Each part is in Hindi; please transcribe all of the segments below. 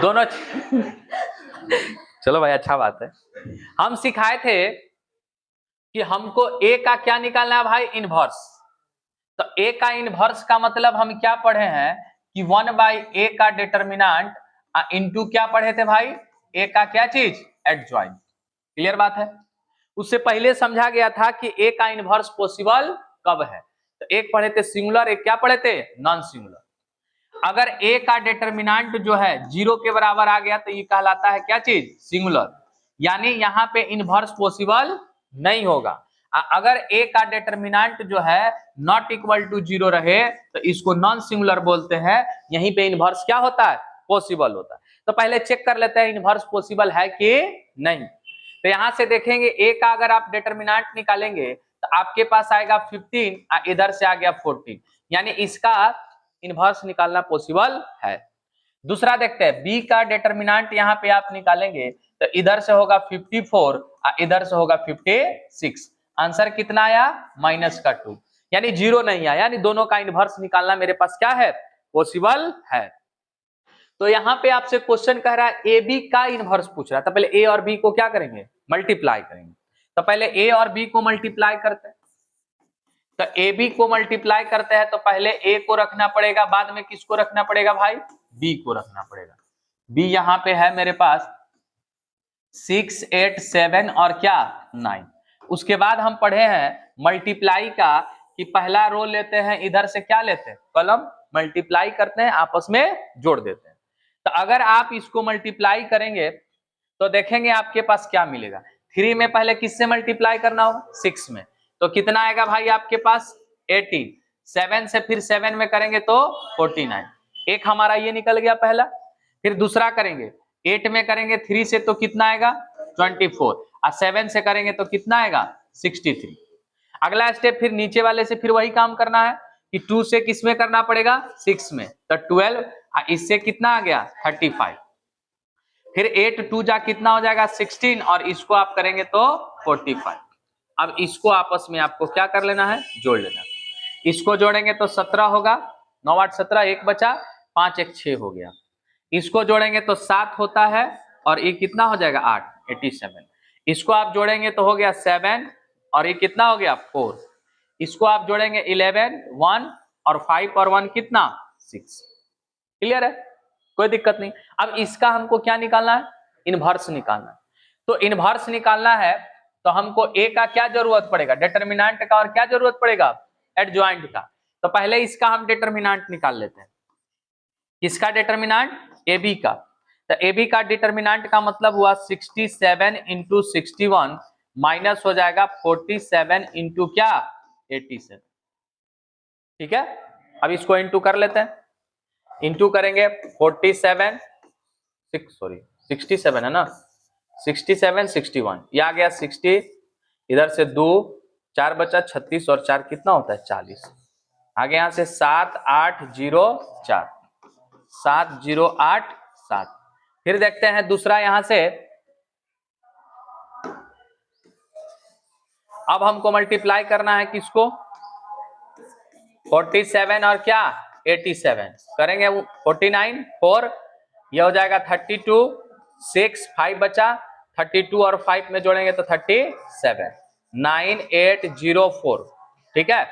दोनों चलो भाई अच्छा बात है। हम सिखाए थे कि हमको ए का क्या निकालना है भाई, इनवर्स। तो ए का इनवर्स का मतलब हम क्या पढ़े हैं कि 1/a का डिटरमिनेंट इनटू क्या पढ़े थे भाई, ए का क्या चीज, एडजॉइंट। क्लियर बात है। उससे पहले समझा गया था कि ए का इनवर्स पॉसिबल कब है। तो एक पढ़े थे सिंगुलर, एक क्या पढ़े थे, नॉन सिंगुलर। अगर ए का डिटरमिनेंट जो है 0 के बराबर आ गया तो ये कहलाता है क्या चीज, सिंगुलर। यानी यहाँ पे इनवर्स पॉसिबल नहीं होगा। अगर ए का डिटरमिनेंट जो है नॉट इक्वल टू 0 रहे तो इसको नॉन सिंगुलर बोलते हैं। यहीं पे इनवर्स क्या होता है, पॉसिबल होता है। तो पहले चेक कर लेते हैं इनवर्स पॉसिबल है कि नहीं। तो यहां से देखेंगे ए का अगर आप डिटरमिनेंट निकालेंगे तो आपके पास आएगा 15, इधर से आ गया 14, यानी इसका इनवर्स निकालना पॉसिबल है। दूसरा देखते हैं बी का डिटरमिनेंट यहाँ पे आप निकालेंगे तो इधर से होगा 54, इधर से होगा 56। आंसर कितना आया, -2, यानी 0 नहीं आया, यानी दोनों का इनवर्स निकालना मेरे पास क्या है, पॉसिबल है। तो यहाँ पे आपसे क्वेश्चन कह रहा है ए बी का इनवर्स पूछ रहा है। तो पहले ए और बी को क्या करेंगे, मल्टीप्लाई करेंगे। तो पहले ए और बी को मल्टीप्लाई करते हैं। तो ए बी को मल्टीप्लाई करते हैं तो पहले ए को रखना पड़ेगा, बाद में किसको रखना पड़ेगा भाई, बी को रखना पड़ेगा। बी यहाँ पे है मेरे पास 6, 8, 7 और क्या 9। उसके बाद हम पढ़े हैं मल्टीप्लाई का कि पहला रो लेते हैं, इधर से क्या लेते हैं, कॉलम, मल्टीप्लाई करते हैं, आपस में जोड़ देते हैं। तो अगर आप इसको मल्टीप्लाई करेंगे तो देखेंगे आपके पास क्या मिलेगा। 3 में पहले किससे मल्टीप्लाई करना होगा, 6 में, तो कितना आएगा भाई आपके पास 18। 7 से फिर 7 में करेंगे तो 49। एक हमारा ये निकल गया पहला। फिर दूसरा करेंगे 8 में करेंगे 3 से तो कितना आएगा 24, और 7 से करेंगे तो कितना आएगा 63। अगला स्टेप फिर नीचे वाले से फिर वही काम करना है कि 2 से किस में करना पड़ेगा, 6 में, तो 12, इससे कितना आ गया 35। फिर 8 2 जा कितना हो जाएगा 16, और इसको आप करेंगे तो 45। अब इसको आपस में आपको क्या कर लेना है, जोड़ लेना। इसको जोड़ेंगे तो 17 होगा, 9 8 17, 1 बचा, 5 1 6 हो गया। इसको जोड़ेंगे तो 7 होता है, और ये कितना हो जाएगा 8, 87। इसको आप जोड़ेंगे तो हो गया 7, और ये कितना हो गया 4। इसको आप जोड़ेंगे 11, 1 और 5 और 1 कितना 6। क्लियर है, कोई दिक्कत नहीं। अब इसका हमको क्या निकालना है, इनवर्स निकालना है। तो इनवर्स निकालना है तो हमको ए का क्या जरूरत पड़ेगा, डिटरमिनेंट का, और क्या जरूरत पड़ेगा, एडजॉइंट का। तो पहले इसका हम डिटरमिनेंट निकाल लेते हैं। किसका डिटरमिनेंट, ए बी का। तो ए बी का डिटरमिनेंट का मतलब हुआ 67 इंटू 61 माइनस हो जाएगा 47 इंटू क्या 87। ठीक है, अब इसको इंटू कर लेते हैं। इंटू करेंगे 47 67 है ना, 67 61, ये आ गया 60, इधर से 2 4 बचा 36, और 4 कितना होता है 40। आगे यहां से 7 8 0 4, 7 0 8 7। फिर देखते हैं दूसरा यहां से, अब हमको मल्टीप्लाई करना है किसको, 47 और क्या 87 करेंगे, 49 4, ये हो जाएगा 32, 6 5 बचा, 32 और 5 में जोड़ेंगे तो 37, 9 8 0 4। ठीक है,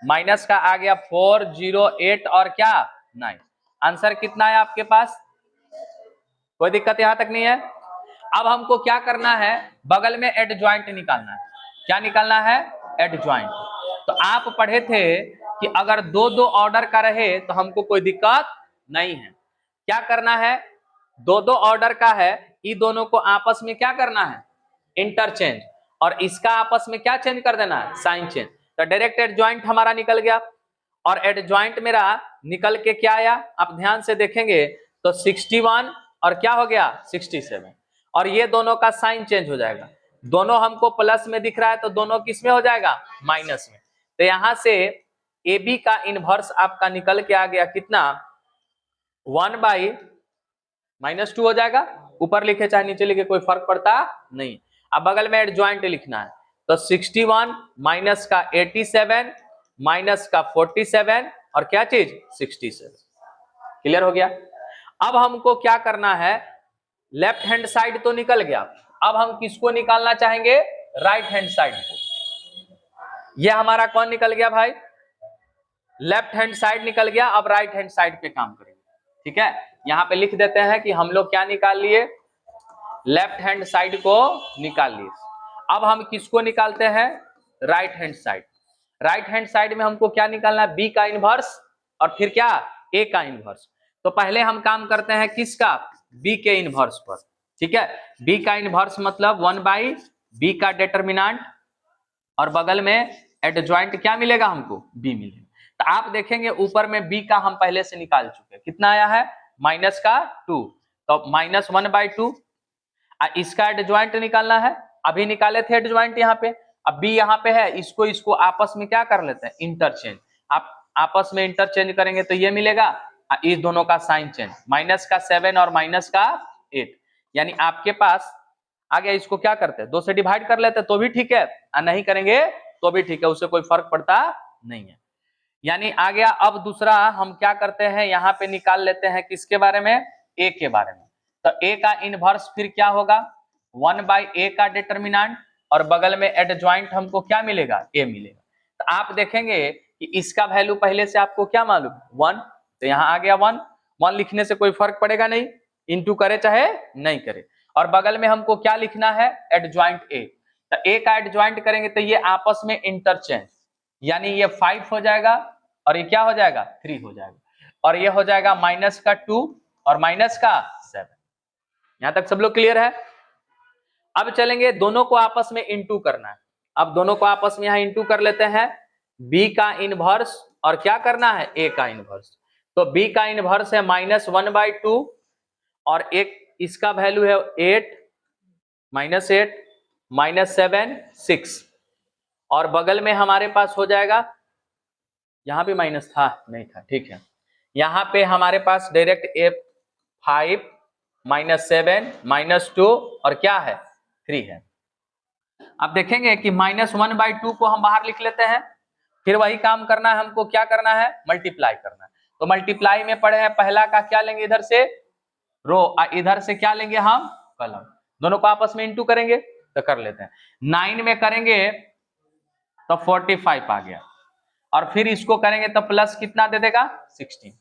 माइनस का आ गया 4 0 8 और क्या 9। आंसर कितना है आपके पास, कोई दिक्कत यहां तक नहीं है। अब हमको क्या करना है, बगल में एडजॉइंट निकालना है। क्या निकालना है, एडजॉइंट। तो आप पढ़े थे कि अगर 2 2 ऑर्डर का रहे तो हमको कोई दिक्कत नहीं है। क्या करना है, 2 2 ऑर्डर का है, ये दोनों को आपस में क्या करना है, इंटरचेंज, और इसका आपस में क्या चेंज कर देना है, साइन चेंज। तो डायरेक्ट एडजॉइंट हमारा निकल गया, और एडजॉइंट मेरा निकल के क्या आया, आप ध्यान से देखेंगे तो 61 और क्या हो गया 67, और ये दोनों का साइन चेंज हो जाएगा। दोनों हमको प्लस में दिख रहा है तो दोनों किस में हो जाएगा, माइनस में। तो यहां से ए बी का इनवर्स आपका निकल के आ गया कितना, 1/-2 हो जाएगा। ऊपर लिखे चाहे नीचे लिखे कोई फर्क पड़ता नहीं। अब बगल में एडजॉइंट लिखना है तो 61 माइनस का 87 माइनस का 47 और क्या चीज 67। क्लियर हो गया। अब हमको क्या करना है, लेफ्ट हैंड साइड तो निकल गया, अब हम किसको निकालना चाहेंगे, राइट हैंड साइड को। यह हमारा कौन निकल गया भाई, लेफ्ट हैंड साइड निकल गया। अब राइट हैंड साइड पे काम करेंगे, ठीक है। यहां पे लिख देते हैं कि हम लोग क्या निकाल लिए, लेफ्ट हैंड साइड को निकाल लिए। अब हम किसको निकालते हैं, right hand side. Right hand side में हमको क्या निकालना है, बी का इनवर्स और फिर क्या, ए का इनवर्स। तो पहले हम काम करते हैं किसका, बी के इनवर्स पर, ठीक है। बी का इनवर्स मतलब 1 / बी का डिटरमिनेंट और बगल में एडजॉइंट क्या मिलेगा हमको, बी मिलेगा। तो आप देखेंगे ऊपर में बी का हम पहले से निकाल चुके हैं, कितना आया है, -2, तो -1/2। इसका एडजॉइंट निकालना है, अभी निकाले थे एडजॉइंट यहाँ पे। अब बी यहाँ पे है, इसको आपस में क्या कर लेते हैं, इंटरचेंज। आप आपस में इंटरचेंज करेंगे तो ये मिलेगा, इस दोनों का साइन चेंज, -7 और -8, यानी आपके पास आ गया। इसको क्या करते हैं, 2 से डिवाइड कर लेते हैं तो भी ठीक है, और नहीं करेंगे तो भी ठीक है, उससे कोई फर्क पड़ता नहीं है, यानी आ गया। अब दूसरा हम क्या करते हैं, यहाँ पे निकाल लेते हैं किसके बारे में, ए के बारे में। तो ए का इनवर्स फिर क्या होगा, 1/a का डिटरमिनेंट और बगल में एडजॉइंट हमको क्या मिलेगा, ए मिलेगा। तो आप देखेंगे कि इसका वैल्यू पहले से आपको क्या मालूम, 1, तो यहाँ आ गया 1 लिखने से कोई फर्क पड़ेगा नहीं, इंटू करे चाहे नहीं करे। और बगल में हमको क्या लिखना है, एडजॉइंट ए। तो ए का एडजॉइंट करेंगे तो ये आपस में इंटरचेंज, यानी ये 5 हो जाएगा और ये क्या हो जाएगा, 3 हो जाएगा, और ये हो जाएगा -2 और -7। यहां तक सब लोग क्लियर है। अब चलेंगे दोनों को आपस में इंटू करना है। अब दोनों को आपस में यहां इंटू कर लेते हैं, बी का इनवर्स और क्या करना है, ए का इनवर्स। तो बी का इनवर्स है -1/2 और एक इसका वैल्यू है 8 -7 6, और बगल में हमारे पास हो जाएगा, यहां भी माइनस था नहीं था, ठीक है, यहां पे हमारे पास डायरेक्ट A5 -7 -2 और क्या है, 3 है। अब देखेंगे कि -1/2 को हम बाहर लिख लेते हैं, फिर वही काम करना है हमको, क्या करना है, मल्टीप्लाई करना है। तो मल्टीप्लाई में पढ़े हैं, पहला का क्या लेंगे, इधर से रो, इधर से क्या लेंगे हम, कॉलम। दोनों को आपस में इंटू करेंगे तो कर लेते हैं। 9 में करेंगे तो 45 आ गया, और फिर इसको करेंगे तो प्लस कितना दे देगा, 16।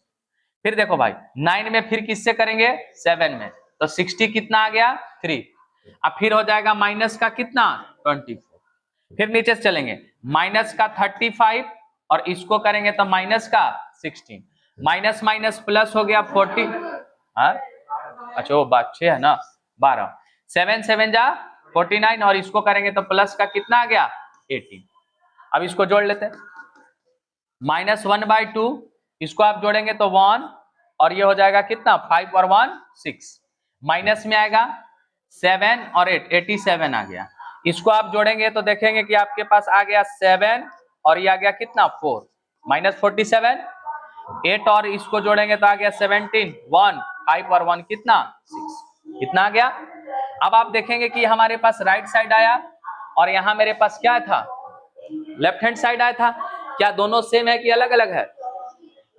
फिर देखो भाई 9 में फिर किससे करेंगे, 7 में, तो 60 कितना आ गया, 3। अब फिर हो जाएगा माइनस का कितना, 24। फिर नीचे से चलेंगे, माइनस का 35 और इसको करेंगे तो माइनस का 16, माइनस माइनस प्लस हो गया 40। हाँ अच्छा वो बात 6 है ना, 12, 7 7 जा 49 और इसको करेंगे तो प्लस का कितना आ गया, 18। अब इसको जोड़ लेते हैं, -1/2 इसको आप जोड़ेंगे तो 1 और ये हो जाएगा कितना, 5 और 1 6, माइनस में आएगा 7 और 8 87 आ गया। इसको आप जोड़ेंगे तो देखेंगे कि आपके पास आ गया 7 और ये आ गया कितना, 4 -47, 8 और इसको जोड़ेंगे तो आ गया 17, 1 5 और 1 कितना, 6, कितना आ गया। अब आप देखेंगे कि हमारे पास राइट साइड आया और यहाँ मेरे पास क्या था, लेफ्ट हैंड साइड आया था। क्या दोनों सेम है कि अलग अलग है,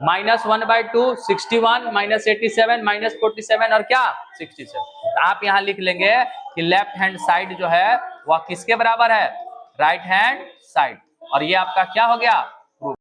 -1/2 61 -87 -47 और क्या 67। तो आप यहाँ लिख लेंगे कि लेफ्ट हैंड साइड जो है वह किसके बराबर है, राइट हैंड साइड, और ये आपका क्या हो गया,